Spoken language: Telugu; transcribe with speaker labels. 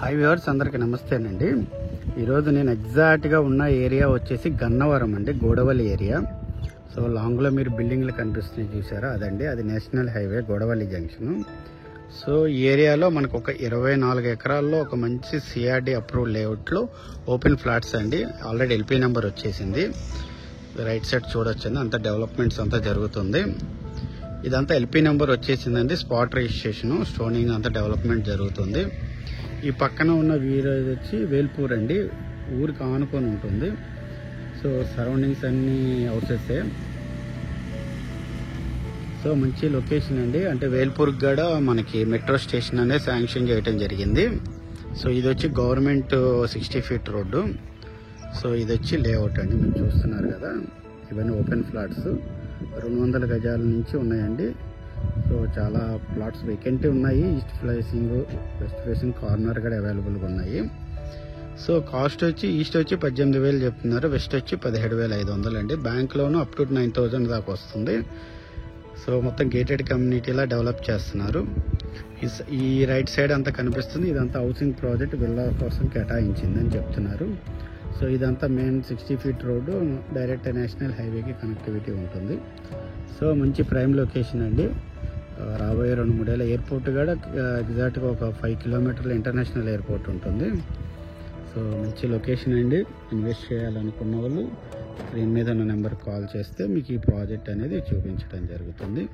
Speaker 1: హాయ్ వ్యూవర్స్, అందరికీ నమస్తేనండి. ఈరోజు నేను ఎగ్జాక్ట్గా ఉన్న ఏరియా వచ్చేసి గన్నవరం అండి, గోడవల్లి ఏరియా. సో లాంగ్లో మీరు బిల్డింగ్లు కనిపిస్తున్నాయి చూసారా, అదండి, అది national highway Gudavalli junction. So ఈ ఏరియాలో మనకు ఒక 24 ఎకరాల్లో ఒక మంచి సిఆర్డి అప్రూవ్ లేఅవుట్లో ఓపెన్ ఫ్లాట్స్ అండి. ఆల్రెడీ ఎల్పీ నెంబర్ వచ్చేసింది. రైట్ సైడ్ చూడొచ్చండి, అంతా డెవలప్మెంట్స్ అంతా జరుగుతుంది. ఇదంతా ఎల్పీ నెంబర్ వచ్చేసిందండి, స్పాట్ రిజిస్ట్రేషన్, స్టోనింగ్ అంతా డెవలప్మెంట్ జరుగుతుంది. ఈ పక్కన ఉన్న వీరేజ్ వచ్చి వేల్పూర్ అండి, ఊరికి ఆనుకొని ఉంటుంది. సో సరౌండింగ్స్ అన్ని హౌసెసే. సో మంచి లొకేషన్ అండి, అంటే వేల్పూర్కి కూడా మనకి మెట్రో స్టేషన్ అనేది శాంక్షన్ చేయడం జరిగింది. సో ఇది వచ్చి గవర్నమెంట్ 60 ఫీట్ రోడ్డు. సో ఇది వచ్చి లేఅవుట్ అండి, మీరు చూస్తున్నారు కదా, ఇవన్నీ ఓపెన్ ఫ్లాట్స్ 200 గజాల నుంచి ఉన్నాయండి. సో చాలా ప్లాట్స్ వేకెంట్ ఉన్నాయి. East facing, west facing, corner కూడా అవైలబుల్గా ఉన్నాయి. సో కాస్ట్ వచ్చి ఈస్ట్ వచ్చి 18,000 చెప్తున్నారు, వెస్ట్ వచ్చి 17,500 అండి. బ్యాంక్ లోన్ అప్ టు 9,000 దాకా వస్తుంది. సో మొత్తం గేటెడ్ కమ్యూనిటీలా డెవలప్ చేస్తున్నారు. ఈ రైట్ సైడ్ అంతా కనిపిస్తుంది, ఇదంతా హౌసింగ్ ప్రాజెక్ట్ విల్లా కోసం కేటాయించిందని చెప్తున్నారు. సో ఇదంతా main 60 feet road, direct national హైవేకి కనెక్టివిటీ ఉంటుంది. సో మంచి ప్రైమ్ లొకేషన్ అండి. రాబోయే 2-3 ఏళ్ళ ఎయిర్పోర్ట్ కూడా ఎగ్జాక్ట్గా ఒక 5 కిలోమీటర్ల ఇంటర్నేషనల్ ఎయిర్పోర్ట్ ఉంటుంది. సో మంచి లొకేషన్ అండి. ఇన్వెస్ట్ చేయాలనుకున్న వాళ్ళు స్క్రీన్ మీద ఉన్న నెంబర్కి కాల్ చేస్తే మీకు ఈ ప్రాజెక్ట్ అనేది చూపించడం జరుగుతుంది.